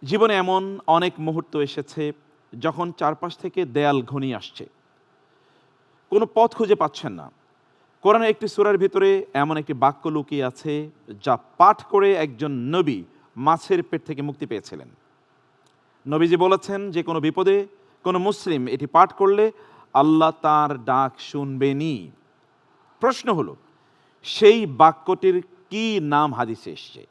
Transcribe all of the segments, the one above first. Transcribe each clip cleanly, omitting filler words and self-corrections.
জীবনে এমন অনেক মুহূর্ত এসেছে যখন চারপাশ থেকে দেয়াল ঘনিয়ে আসছে, কোনো পথ খুঁজে পাচ্ছেন না। কোরআনের একটি সূরার ভিতরে এমন একটি বাক্য লুকিয়ে আছে যা পাঠ করে একজন নবী মাছের পেট থেকে মুক্তি পেয়েছিলেন। নবীজি বলেছেন যে কোনো বিপদে কোনো মুসলিম এটি পাঠ করলে আল্লাহ তার ডাক শুনবেনই। প্রশ্ন হলো, সেই বাক্যটির কি নাম হাদিসে এসছে,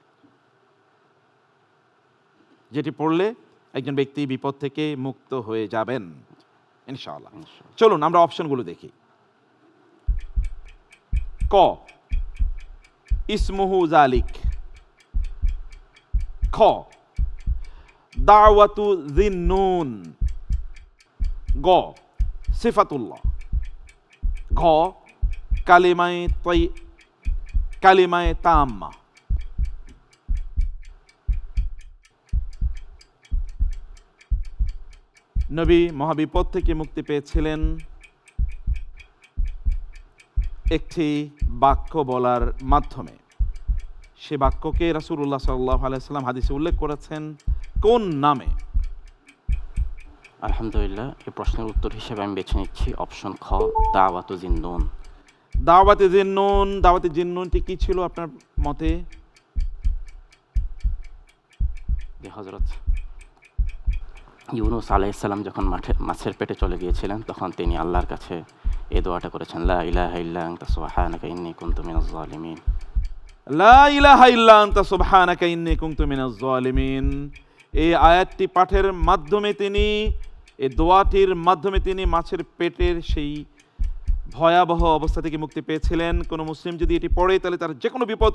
যেটি পড়লে একজন ব্যক্তি বিপদ থেকে মুক্ত হয়ে যাবেন ইনশাআল্লাহ? চলুন আমরা অপশনগুলো দেখি। ক, ইসমুহু জালিক। খ, দাওয়াতু যিন্নুন। গ, সিফাতুল্লাহ। ঘ, কালিমায়ে তাম্মা। নবী মহাবিপদ থেকে মুক্তি পেয়েছিলেন একটি বাক্য বলার মাধ্যমে। সে বাক্যকে রাসূলুল্লাহ সাল্লাল্লাহু আলাইহি ওয়াসাল্লাম হাদিসে উল্লেখ করেছেন কোন নামে? আলহামদুলিল্লাহ, এই প্রশ্নের উত্তর হিসেবে আমি বেছে নিচ্ছি অপশন খ, দাওয়াতু যিন্নুন। দাওয়াতে জিন্নুন। দাওয়াতে জিন্নুনটি কি ছিল আপনার মতে? যে হযরত ইউনূস আলাইহিস সালাম যখন মাছের পেটে চলে গিয়েছিলেন, তখন তিনি আল্লাহর কাছে এই দোয়াটা করেছেন, লা ইলাহা ইল্লা আনতা সুবহানাকা ইন্নী কুনতু মিনাজ জালিমিন। লা ইলাহা ইল্লা আনতা সুবহানাকা ইন্নী কুনতু মিনাজ জালিমিন। এই আয়াতটি পাঠের মাধ্যমে তিনি, এই দোয়াটির মাধ্যমে তিনি মাছের পেটের সেই ভয়াবহ অবস্থা থেকে মুক্তি পেয়েছিলেন। কোনো মুসলিম যদি এটি পড়ে তাহলে তার যে কোনো বিপদ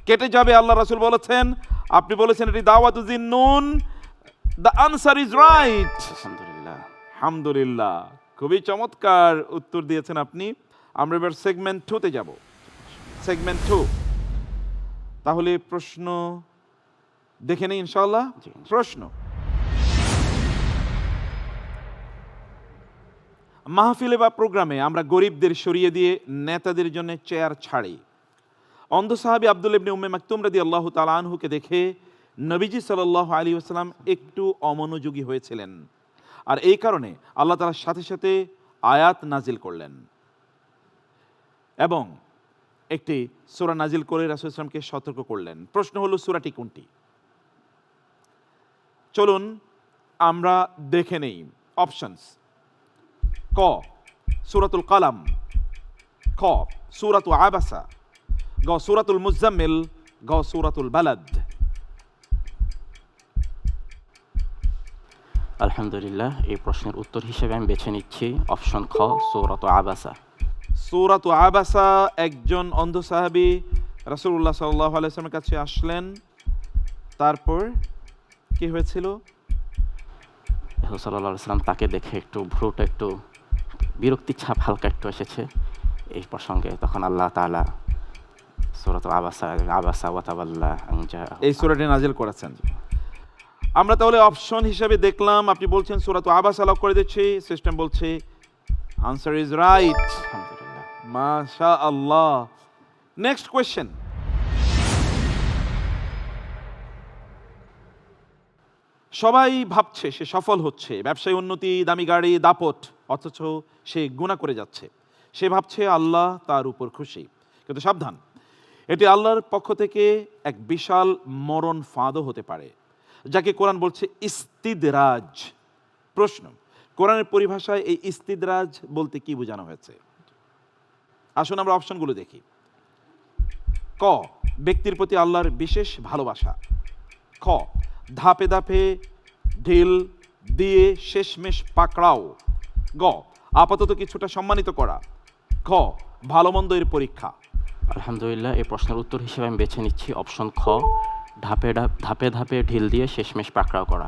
কেটে যাবে, আল্লাহ রাসূল বলেছেন। আপনি বলেছেন এটি দাওয়াতু যিন্নুন। The answer is right. আলহামদুলিল্লাহ। আলহামদুলিল্লাহ, খুবই চমৎকার উত্তর দিয়েছেন আপনি। আমরা এবার সেগমেন্ট 2-তে যাব। সেগমেন্ট 2, তাহলে প্রশ্ন দেখে নেই ইনশাআল্লাহ। প্রশ্ন, মাহফিলে বা প্রোগ্রামে আমরা গরিবদের সরিয়ে দিয়ে নেতাদের জন্য চেয়ার ছাড়ি। অন্ধ সাহাবী আব্দুল্লাহ ইবনে উম্মে মাকতুম রাদিয়াল্লাহু তাআলা আনহুকে দেখে নবীজি সাল্লাল্লাহু আলাইহি ওয়াসাল্লাম একটু অমনোযোগী হয়েছিলেন, আর এই কারণে আল্লাহ তাআলার সাথে সাথে আয়াত নাজিল করলেন এবং একটি সূরা নাজিল করে রাসূল সাল্লাল্লাহু আলাইহি ওয়াসাল্লামকে সতর্ক করলেন। প্রশ্ন হলো, সূরাটি কোনটি? চলুন আমরা দেখে নেই অপশনস। ক, সূরাতুল কালাম। খ, সূরাতু আবাসা। গ, সূরাতুল মুজাম্মিল। গ, সূরাতুল বালাদ। আলহামদুলিল্লাহ, এই প্রশ্নের উত্তর হিসেবে আমি বেছে নিচ্ছি অপশন খ, সূরাতু আবাসা। সূরাতু আবাসা। একজন অন্ধ সাহাবী রাসূলুল্লাহ সাল্লাল্লাহু আলাইহি ওয়াসাল্লামের কাছে আসলেন, তারপর কি হয়েছিল? রাসূল সাল্লাল্লাহু আলাইহি ওয়াসাল্লাম তাকে দেখে একটু ভ্রুটা একটু বিরক্তির ছাপ হালকা একটু এসেছে এই প্রসঙ্গে। তখন আল্লাহ তাআলা সূরাতু আবাসা ওয়া তাওয়াল্লা আন জাআহু এই সূরাটি নাজিল করেছেন। আমরা তাহলে অপশন হিসেবে দেখলাম, আপনি বলছেন সূরাতু আবাসা লক করে দিচ্ছি, সিস্টেম বলছে আনসার ইজ রাইট। আলহামদুলিল্লাহ। মাশাআল্লাহ। Next question. সবাই ভাবছে সে সফল হচ্ছে, ব্যবসায় উন্নতি, দামি গাড়ি, দাপট, অথচ সে গুনাহ করে যাচ্ছে। সে ভাবছে আল্লাহ তার উপর খুশি, কিন্তু সাবধান, এটি আল্লাহর পক্ষ থেকে এক বিশাল মরণ ফাঁদও হতে পারে, যাকে কোরআন বলছে ইস্তিদরাজ। প্রশ্ন, কোরআনের পরিভাষায় এই ইস্তিদরাজ বলতে কি বোঝানো হয়েছে? আসুন আমরা অপশনগুলো দেখি। ক, ব্যক্তির প্রতি আল্লাহর বিশেষ ভালোবাসা। খ, ধাপে ধাপে ঢিল দিয়ে শেষমেশ পাকড়াও। গ, আপাতত কিছুটা সম্মানিত করা। খ, ভালো মন্দ এর পরীক্ষা। আলহামদুলিল্লাহ, এই প্রশ্নের উত্তর হিসেবে আমি বেছে নিচ্ছি অপশন খ, ধাপে ধাপে ঢিল দিয়ে শেষমেশ পাকড়াও করা।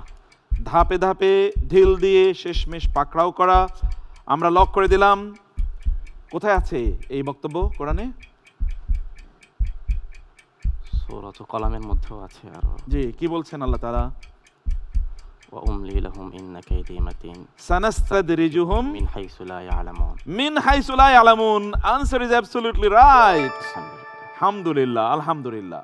ধাপে ধাপে ঢিল দিয়ে শেষমেশ পাকড়াও করা আমরা লক করে দিলাম। কোথায় আছে এই বক্তব্য কোরআনে? সূরাতুল কালামের মধ্যেও আছে আরো। জি, কি বলছেন আল্লাহ তাআলা? ওয়া উমলি লাহুম ইন্না কাইদি মাতিন সানাস্তাদরিজুহুম মিন হাইসু লা ইয়ালামুন। মিন হাইসু লা ইয়ালামুন। Answer is absolutely right. আলহামদুলিল্লাহ, আলহামদুলিল্লাহ।